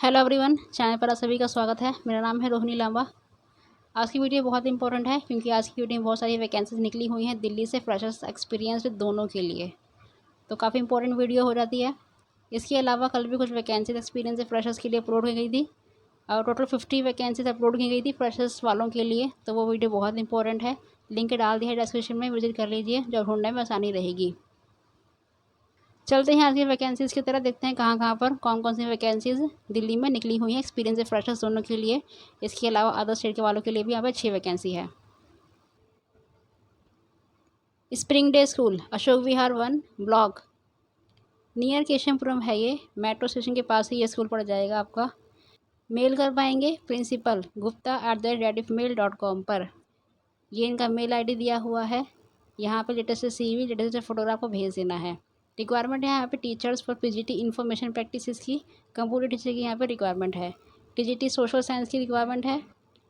Hello everyone, channel पर आप सभी का स्वागत है। मेरा नाम है रोहिणी लांबा। आज की वीडियो बहुत इंपॉर्टेंट है क्योंकि आज की वीडियो में बहुत सारी वैकेंसीज निकली हुई हैं दिल्ली से फ्रेशर्स एक्सपीरियंस दोनों के लिए, तो काफ़ी इंपॉर्टेंट वीडियो हो जाती है। इसके अलावा कल भी कुछ वैकेंसीज एक्सपीरियंस फ्रेशर्स के लिए अपलोड की गई थी और टोटल 50 वैकेंसीज अपलोड की गई थी फ्रेशर्स वालों के लिए, तो वो वीडियो बहुत इंपॉर्टेंट है। लिंक डाल दिया है डिस्क्रिप्शन में, विजिट कर लीजिए, जो ढूंढने में आसानी रहेगी। चलते हैं आज की वैकेंसीज़ की तरह, देखते हैं कहाँ पर कौन कौन सी वैकेंसीज़ दिल्ली में निकली हुई हैं एक्सपीरियंस फ्रेशर्स दोनों के लिए। इसके अलावा अदर स्टेट के वालों के लिए भी यहाँ पर 6 वैकेंसी है। Spring day school, Ashok Vihar 1 block, near Keshavpuram है ये, मेट्रो स्टेशन के पास ही ये स्कूल पड़ जाएगा आपका। मेल कर पाएंगे प्रिंसिपल gupta@redifmail.com पर। ये इनका मेल आईडी दिया हुआ है। यहाँ पे लेटेस्ट CV लेटेस्ट फोटोग्राफ को भेज देना है। रिक्वायरमेंट है यहाँ पे teachers for PGT information practices की, कंप्यूटर टीचर की यहाँ पे रिक्वायरमेंट है। TGT सोशल साइंस की रिक्वायरमेंट है।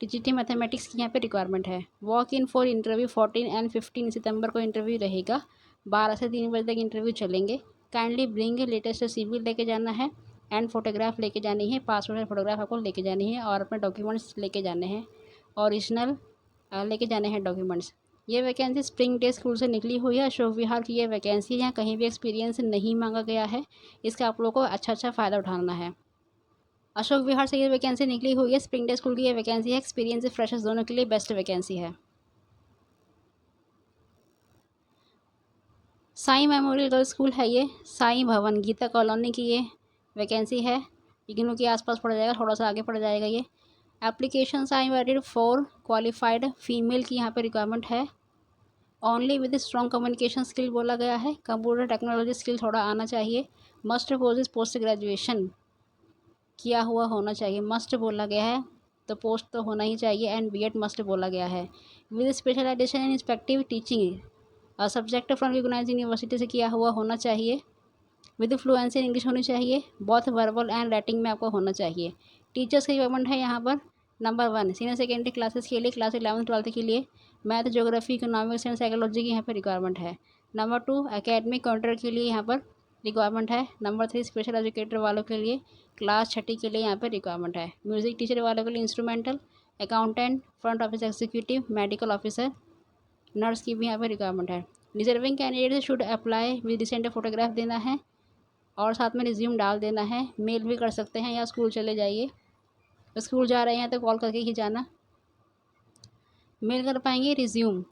TGT मैथमेटिक्स की यहाँ पे रिक्वायरमेंट है। Walk in for interview 14 and 15 सितंबर को इंटरव्यू रहेगा। 12 से 3 बजे तक इंटरव्यू चलेंगे। काइंडली ब्रिंग लेटेस्ट CV लेके जाना है एंड फोटोग्राफ लेके जानी है। पासपोर्ट और फोटोग्राफ आपको लेके जानी है और अपने डॉक्यूमेंट्स लेके जाने हैं, ओरिजिनल लेके जाने हैं डॉक्यूमेंट्स। ये वैकेंसी स्प्रिंग डे स्कूल से निकली हुई है। अशोक विहार की ये वैकेंसी है। कहीं भी एक्सपीरियंस नहीं मांगा गया है। इसका आप लोगों को अच्छा फ़ायदा उठाना है। अशोक विहार से ये वैकेंसी निकली हुई है। स्प्रिंग डे स्कूल की ये वैकेंसी है। एक्सपीरियंस फ्रेशर्स दोनों के लिए बेस्ट वैकेंसी है। साईं मेमोरियल गर्ल्स स्कूल है ये, साईं भवन गीता कॉलोनी की ये वैकेंसी है। इग्नू के आसपास पड़ जाएगा, थोड़ा सा आगे पड़ जाएगा ये। Application I invited for qualified female की यहाँ पे रिक्वायरमेंट है। Only with strong communication skill बोला गया है। कंप्यूटर टेक्नोलॉजी स्किल थोड़ा आना चाहिए। मस्ट पोजेस पोस्ट ग्रेजुएशन किया हुआ होना चाहिए। मस्ट बोला गया है तो पोस्ट तो होना ही चाहिए एंड B.Ed मस्ट बोला गया है। With specialisation in respective teaching subject from recognised university से किया हुआ होना चाहिए। विद फ्लुएंसी इन इंग्लिश होनी चाहिए। बोथ वर्बल एंड राइटिंग में आपको होना चाहिए। टीचर्स की रिक्वायरमेंट है यहाँ पर। नंबर 1 सीनियर सेकेंडरी क्लासेस के लिए, क्लास 11th-12th के लिए math, geography, economics and psychology की यहाँ पर रिक्वायरमेंट है। नंबर 2 एकेडमिक काउंटर के लिए यहाँ पर रिक्वायरमेंट है। नंबर 3 स्पेशल एजुकेटर वालों के लिए क्लास 6 के लिए यहाँ पर रिक्वायरमेंट है। म्यूजिक टीचर वालों के लिए instrumental, accountant, front office executive, medical officer, nurse की भी यहाँ पर रिक्वायरमेंट है। Deserving candidate should apply with recent photograph देना है और साथ में रिज्यूम डाल देना है। मेल भी कर सकते हैं या स्कूल चले जाइए। स्कूल जा रहे हैं तो कॉल करके ही जाना। मेल कर पाएंगे रिज्यूम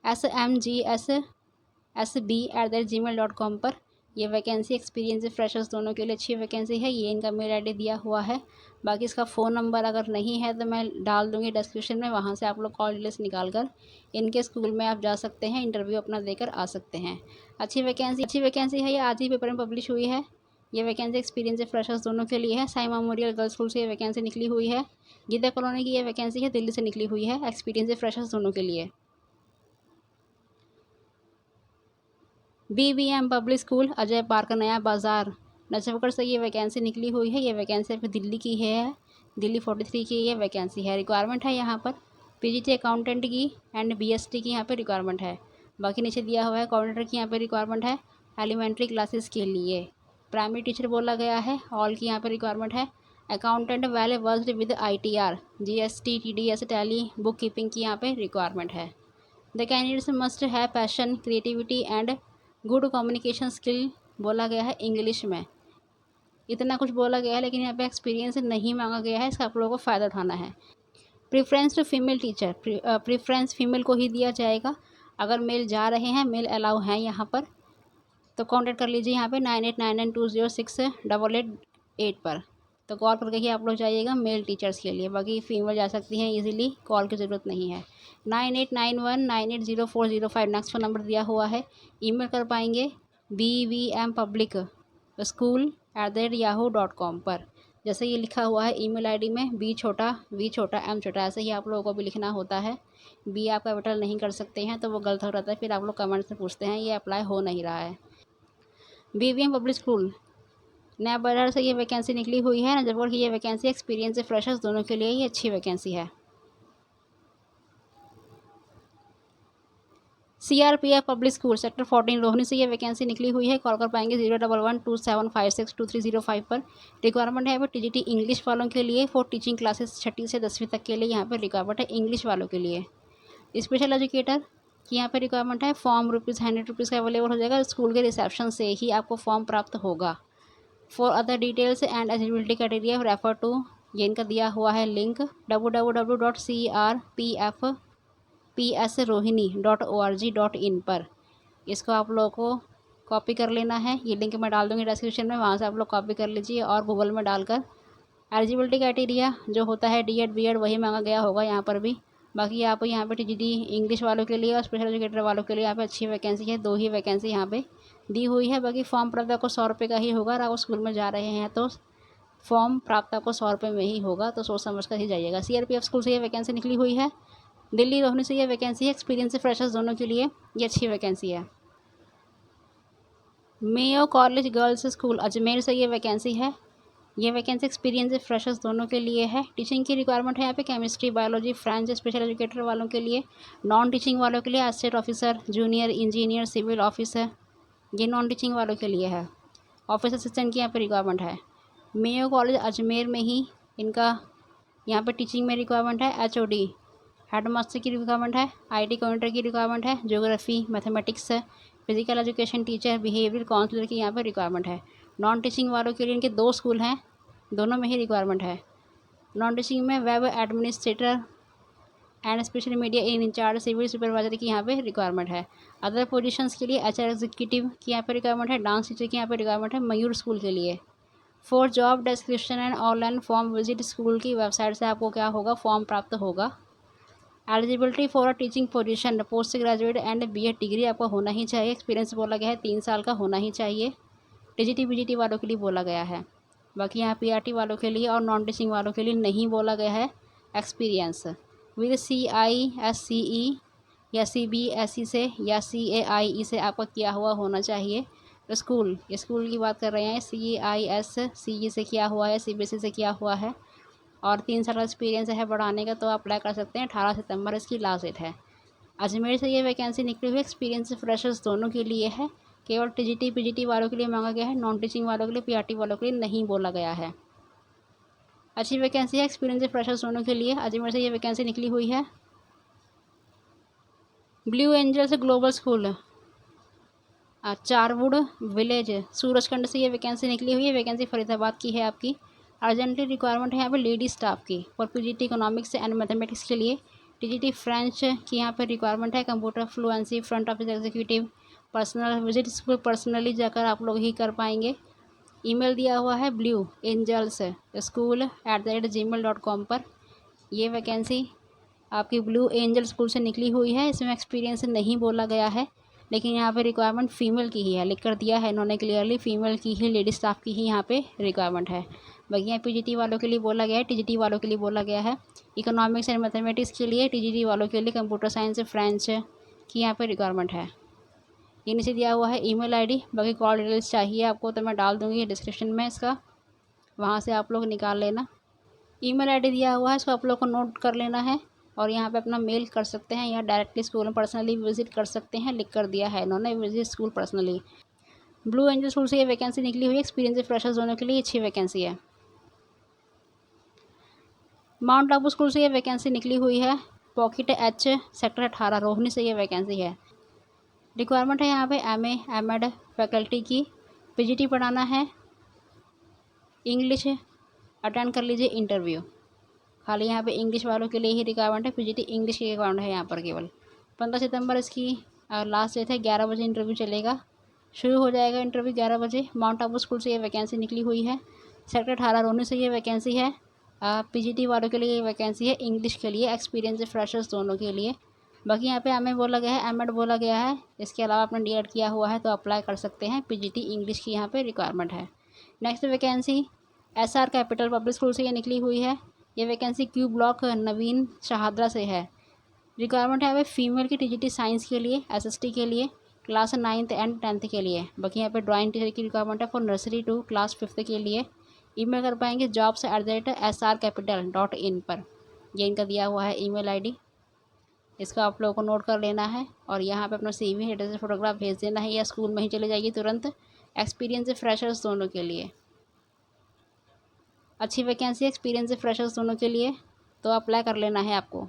smgsSB@gmail.com पर। ये वैकेंसी एक्सपीरियंस फ्रेशर्स दोनों के लिए अच्छी वैकेंसी है। ये इनका मेल आईडी दिया हुआ है। बाकी इसका फ़ोन नंबर अगर नहीं है तो मैं डाल दूँगी डिस्क्रिप्शन में, वहाँ से आप लोग कॉल डिटेल्स निकाल कर इनके स्कूल में आप जा सकते हैं, इंटरव्यू अपना देकर आ सकते हैं। अच्छी वैकेंसी है। ये आज ही पेपर में पब्लिश हुई है। ये वैकेंसी एक्सपीरियंस फ्रेशर्स दोनों के लिए है। साई मेमोरियल गर्ल्स स्कूल से ये वैकेंसी निकली हुई है। गीता कॉलोनी की ये वैकेंसी है, दिल्ली से निकली हुई है। एक्सपीरियंस फ्रेशर्स दोनों के लिए। BVM public school, Ajay park, नया बाज़ार, नजफगढ़ से ये वैकेंसी निकली हुई है। ये वैकेंसी अभी दिल्ली की है। दिल्ली 43 की ये वैकेंसी है। रिक्वायरमेंट है यहाँ पर PGT अकाउंटेंट की एंड BST की यहाँ पे रिक्वायरमेंट है। बाकी नीचे दिया हुआ है कोऑर्डिनेटर की यहाँ पे रिक्वायरमेंट है एलिमेंट्री क्लासेस के लिए। प्राइमरी टीचर बोला गया है। ऑल की यहाँ पे रिक्वायरमेंट है। Accountant well versed with ITR, GST, TDS, tally, book keeping की यहाँ पे रिक्वायरमेंट है। The candidates must have passion, creativity and good communication skill बोला गया है इंग्लिश में। इतना कुछ बोला गया है लेकिन यहाँ पे एक्सपीरियंस नहीं मांगा गया है। इसका आप लोगों को फ़ायदा उठाना है। Preference to female teacher, preference female को ही दिया जाएगा। अगर मेल जा रहे हैं, मेल अलाउ हैं यहाँ पर, तो कॉन्टैक्ट कर लीजिए यहाँ पे 9899206888 पर। तो कॉल करके ही आप लोग जाइएगा मेल टीचर्स के लिए। बाकी फीमेल जा सकती हैं इजीली, कॉल की ज़रूरत नहीं है। 9891980405 नेक्स्ट फोन नंबर दिया हुआ है। ईमेल कर पाएंगे bvmpublicschool@yahoo.com पर। जैसे ये लिखा हुआ है ईमेल आईडी में B छोटा V छोटा M छोटा, ऐसे ही आप लोगों को भी लिखना होता है। B आप कैपिटल नहीं कर सकते हैं तो वो गलत हो जाता है, फिर आप लोग कमेंट्स में पूछते हैं ये अप्लाई हो नहीं रहा है। BVM पब्लिक स्कूल, नया बाजार से ये वैकेंसी निकली हुई है। नजफगढ़ की ये वैकेंसी एक्सपीरियंस फ्रेशर्स दोनों के लिए ये अच्छी वैकेंसी है। CRPF public school sector 14 Rohini से ये वैकेंसी निकली हुई है। कॉल कर पाएंगे 01127562305 पर। रिक्वायरमेंट है यहाँ पे TGT इंग्लिश वालों के लिए फॉर टीचिंग क्लासेस 6ठी से 10वीं तक के लिए यहाँ पे रिक्वायरमेंट है इंग्लिश वालों के लिए। स्पेशल एजुकेटर की यहाँ पे रिक्वायरमेंट है। फॉर्म ₹100 का अवेलेबल हो जाएगा। स्कूल के रिसेप्शन से ही आपको फॉर्म प्राप्त होगा। For other details and eligibility criteria refer to, ये इनका दिया हुआ है लिंक www.crpfpsrohini.org.in पर। इसको आप लोगों को कॉपी कर लेना है। ये लिंक मैं डाल दूँगी डिस्क्रिप्शन में, वहाँ से आप लोग कॉपी कर लीजिए और गूगल में डालकर एलिजिबिलिटी क्राइटेरिया जो होता है D.Ed B.Ed वही मांगा गया होगा यहाँ पर भी। बाकी आप यहाँ पे TGT इंग्लिश वालों के लिए और स्पेशल एजुकेटर वालों के लिए यहाँ पे अच्छी वैकेंसी है। 2 ही वैकेंसी यहाँ पे दी हुई है। बाकी फॉर्म प्राप्त आपको 100 रुपये का ही होगा। अगर आप स्कूल में जा रहे हैं तो फॉर्म प्राप्त आपको 100 रुपये में ही होगा, तो सोच समझ कर ही जाइएगा। CRPF स्कूल से ये वैकेंसी निकली हुई है। दिल्ली रोहिणी से ये वैकेंसी है। एक्सपीरियंस से फ्रेशर्स दोनों के लिए ये अच्छी वैकेंसी है। Mayo college girls school Ajmer से ये वैकेंसी है। ये वैकेंसी एक्सपीरियंस फ्रेशर्स दोनों के लिए है। टीचिंग की रिक्वायरमेंट है यहाँ पे chemistry, biology, French special educator वालों के लिए। नॉन टीचिंग वालों के लिए assistant officer, junior engineer, civil officer, ये नॉन टीचिंग वालों के लिए है। ऑफिस असिस्टेंट की यहाँ पे रिक्वायरमेंट है। मेयो कॉलेज अजमेर में ही इनका यहाँ पे टीचिंग में रिक्वायरमेंट है। HOD हेडमास्टर की रिक्वायरमेंट है। IT काउंटर की रिक्वायरमेंट है। Geography, mathematics, physical education teacher, behaviour counsellor की यहाँ पे रिक्वायरमेंट है। नॉन टीचिंग वालों के लिए इनके 2 स्कूल हैं, दोनों में ही रिक्वायरमेंट है। नॉन टीचिंग में web administrator and special media in incharge civil supervisor की यहाँ पे रिक्वायरमेंट है। अदर पोजीशंस के लिए HR एग्जीक्यूटिव की यहाँ पे रिक्वायरमेंट है। डांस टीचर की यहाँ पे रिक्वायरमेंट है मयूर स्कूल के लिए। For job description and online form visit, school की वेबसाइट से आपको क्या होगा, फॉर्म प्राप्त होगा। Eligibility for a teaching position post graduate and B.Ed degree आपका होना ही चाहिए। एक्सपीरियंस बोला गया है 3 साल का होना ही चाहिए। TGT BGT वालों के लिए बोला गया है। बाकी यहाँ PRT वालों के लिए और नॉन टीचिंग वालों के लिए नहीं बोला गया है एक्सपीरियंस। विद CISCE या CBSE से या CAIE से आपका किया हुआ होना चाहिए। स्कूल की बात कर रहे हैं। CISCE से किया हुआ है, CBSE से किया हुआ है और 3 साल का एक्सपीरियंस है बढ़ाने का, तो अप्लाई कर सकते हैं। 18 सितंबर इसकी लास्ट डेट है। अजमेर से ये वैकेंसी निकली हुई एक्सपीरियंस फ्रेशर्स दोनों के लिए है। केवल TGT PGT वालों के लिए मांगा गया है। नॉन टीचिंग वालों के लिए, PRT वालों के लिए नहीं बोला गया है। अच्छी वैकेंसी है एक्सपीरियंस फ्रेशर्स दोनों के लिए। अजमेर से ये वैकेंसी निकली हुई है। Blue Angels Global School Charmwood Village Surajkund से ये वैकेंसी निकली हुई है। वैकेंसी फरीदाबाद की है आपकी। अर्जेंटली रिक्वायरमेंट है यहाँ पे लेडी स्टाफ की और PGT इकोनॉमिक्स एंड मैथमेटिक्स के लिए। TGT फ्रेंच की यहाँ पे रिक्वायरमेंट है। Computer fluency, front office executive, personal visit school personally जाकर आप लोग ही कर पाएंगे। ईमेल दिया हुआ है ब्लू एंजल्स स्कूल @gmail.com पर। ये वैकेंसी आपकी ब्लू एंजल स्कूल से निकली हुई है। इसमें एक्सपीरियंस नहीं बोला गया है, लेकिन यहाँ पे रिक्वायरमेंट फ़ीमेल की ही है, लिख कर दिया है इन्होंने क्लियरली, फ़ीमेल की ही, लेडी स्टाफ की ही यहाँ पे रिक्वायरमेंट है। बाकी यहाँ PGT वालों के लिए बोला गया है, TGT वालों के लिए बोला गया है। इकोनॉमिक्स एंड मैथमेटिक्स के लिए, TGT वालों के लिए कंप्यूटर साइंस फ्रेंच की यहाँ पे रिक्वायरमेंट है। ये नीचे दिया हुआ है ईमेल ID। बाकी कॉल डिटेल्स चाहिए आपको तो मैं डाल दूँगी डिस्क्रिप्शन में इसका, वहाँ से आप लोग निकाल लेना। ईमेल ID दिया हुआ है, इसको आप लोग को नोट कर लेना है और यहाँ पे अपना मेल कर सकते हैं या डायरेक्टली स्कूल में पर्सनली विजिट कर सकते हैं। लिख कर दिया है इन्होंने, visit school personally. Blue angel school से ये वैकेंसी निकली हुई है। एक्सपीरियंस फ्रेशर्स दोनों के लिए अच्छी वैकेंसी है। माउंट आबू स्कूल से ये वैकेंसी निकली हुई है। पॉकेट H सेक्टर 18 रोहिणी से ये वैकेंसी है। रिक्वायरमेंट है यहाँ पे MA M.Ed फैकल्टी की। PGT पढ़ाना है, इंग्लिश अटेंड कर लीजिए इंटरव्यू। खाली यहाँ पे इंग्लिश वालों के लिए ही रिक्वायरमेंट है। PGT इंग्लिश की रिक्वायरमेंट है यहाँ पर केवल। 15 सितंबर इसकी लास्ट डेट है। 11 बजे इंटरव्यू चलेगा, शुरू हो जाएगा इंटरव्यू 11 बजे। माउंट आबू स्कूल से ये वैकेंसी निकली हुई है। सेक्टर 18 रोहिणी से ये वैकेंसी है। PGT वालों के लिए ये वैकेंसी है, इंग्लिश के लिए, एक्सपीरियंस फ्रेशर्स दोनों के लिए। बाकी यहाँ पे MA बोला गया है, M.Ed बोला गया है। इसके अलावा आपने D.Ed किया हुआ है तो अप्लाई कर सकते हैं। PGT इंग्लिश की यहाँ पे रिक्वायरमेंट है। Next vacancy SR capital public school से ये निकली हुई है। ये वैकेंसी Q ब्लॉक नवीन शहादरा से है। रिक्वायरमेंट है फीमेल की TGT साइंस के लिए, SST के लिए, क्लास 9th एंड 10th के लिए। बाकी यहाँ पे ड्राइंग टीचर की रिक्वायरमेंट है for nursery to class 5th के लिए। ईमेल कर पाएंगे jobs@srcapital.in पर। ये इनका दिया हुआ है ईमेल ID। इसका आप लोगों को नोट कर लेना है और यहाँ पे अपना CV लेटेस्ट फोटोग्राफ भेज देना है या स्कूल में ही चले जाइए तुरंत। एक्सपीरियंस फ्रेशर्स दोनों के लिए अच्छी वैकेंसी, एक्सपीरियंस फ्रेशर्स दोनों के लिए, तो अप्लाई कर लेना है आपको।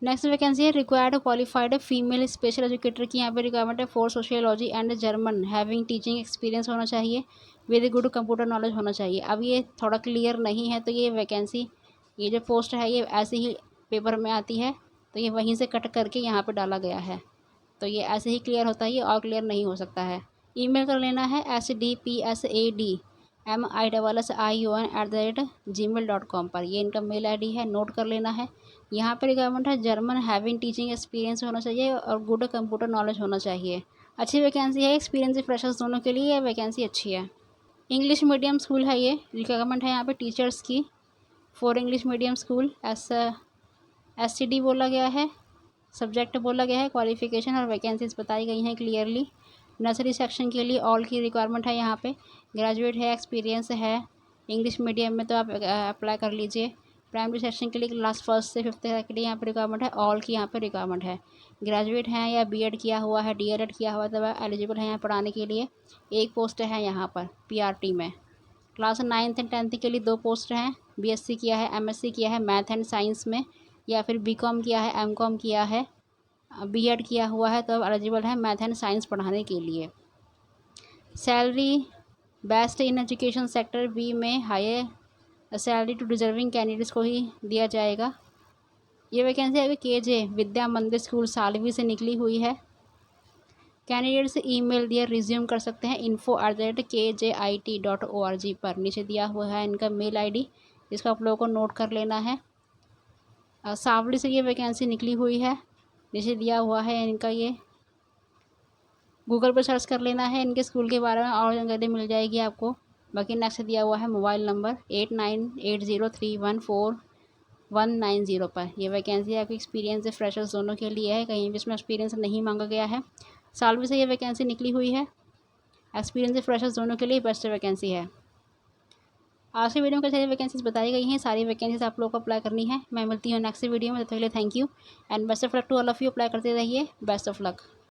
नेक्स्ट वैकेंसी है required qualified female special educator की यहाँ पे रिक्वायरमेंट है for sociology and German having teaching experience होना चाहिए विद गुड कंप्यूटर नॉलेज होना चाहिए। अब ये थोड़ा क्लियर नहीं है तो ये वैकेंसी, ये जो पोस्ट है ये ऐसे ही पेपर में आती है तो ये वहीं से कट करके यहाँ पे डाला गया है, तो ये ऐसे ही क्लियर होता है, ये और क्लियर नहीं हो सकता है। ईमेल कर लेना है SDPSAD MISSION@gmail.com पर, ये इनका मेल ID है, नोट कर लेना है। यहाँ पर रिक्वायरमेंट है जर्मन हैविंग टीचिंग एक्सपीरियंस होना चाहिए और गुड कंप्यूटर नॉलेज होना चाहिए। अच्छी वैकेंसी है, एक्सपीरियंस फ्रेशर्स दोनों के लिए वैकेंसी अच्छी है। इंग्लिश मीडियम स्कूल है ये, रिक्वायरमेंट है यहाँ पे टीचर्स की for English medium school. SCD बोला गया है, सब्जेक्ट बोला गया है, क्वालिफिकेशन और वैकेंसीज बताई गई हैं क्लियरली। नर्सरी सेक्शन के लिए ऑल की रिक्वायरमेंट है यहाँ पे, ग्रेजुएट है, एक्सपीरियंस है इंग्लिश मीडियम में तो आप अप्लाई कर लीजिए। प्राइमरी सेक्शन के लिए क्लास 1 से 5th तक के लिए यहाँ पे रिक्वायरमेंट है, ऑल की यहाँ पे रिक्वायरमेंट है। ग्रेजुएट हैं या BEd किया हुआ है, DLEd किया हुआ है तब एलिजिबल है यहाँ पढ़ाने के लिए। एक पोस्ट है यहाँ पर PRT में। क्लास 9th एंड 10th के लिए 2 पोस्ट हैं, BSc किया है, MSc किया है मैथ एंड साइंस में, या फिर BCom किया है, MCom किया है, BEd किया हुआ है तो एलिजिबल है मैथ एंड साइंस पढ़ाने के लिए। Salary best in education sector B में higher salary to deserving candidates को ही दिया जाएगा। ये वैकेंसी अभी KJ विद्या मंदिर स्कूल सालवी से निकली हुई है। कैंडिडेट्स ईमेल दिया रिज्यूम कर सकते हैं info@kjit.org पर, नीचे दिया हुआ है इनका मेल ID, इसको आप लोगों को नोट कर लेना है। सावली से ये वैकेंसी निकली हुई है, नीचे दिया हुआ है इनका, ये गूगल पर सर्च कर लेना है इनके स्कूल के बारे में और जानकारी मिल जाएगी आपको। बाकी नेक्स्ट दिया हुआ है मोबाइल नंबर 8980314190 पर। यह वैकेंसी आपकी एक्सपीरियंस फ्रेशर्स दोनों के लिए है, कहीं भी इसमें एक्सपीरियंस नहीं मांगा गया है। सालवी से ये वैकेंसी निकली हुई है, एक्सपीरियंस फ्रेशर्स दोनों के लिए बेस्ट वैकेंसी है। आज की वीडियो में कई सारी वैकेंसीज बताई गई हैं, सारी वैकेंसीज आप लोगों को अप्लाई करनी है। मैं मिलती हूँ नेक्स्ट वीडियो में, तब तक के लिए thank you and best of luck to all of you. Apply करते रहिए, बेस्ट ऑफ लक।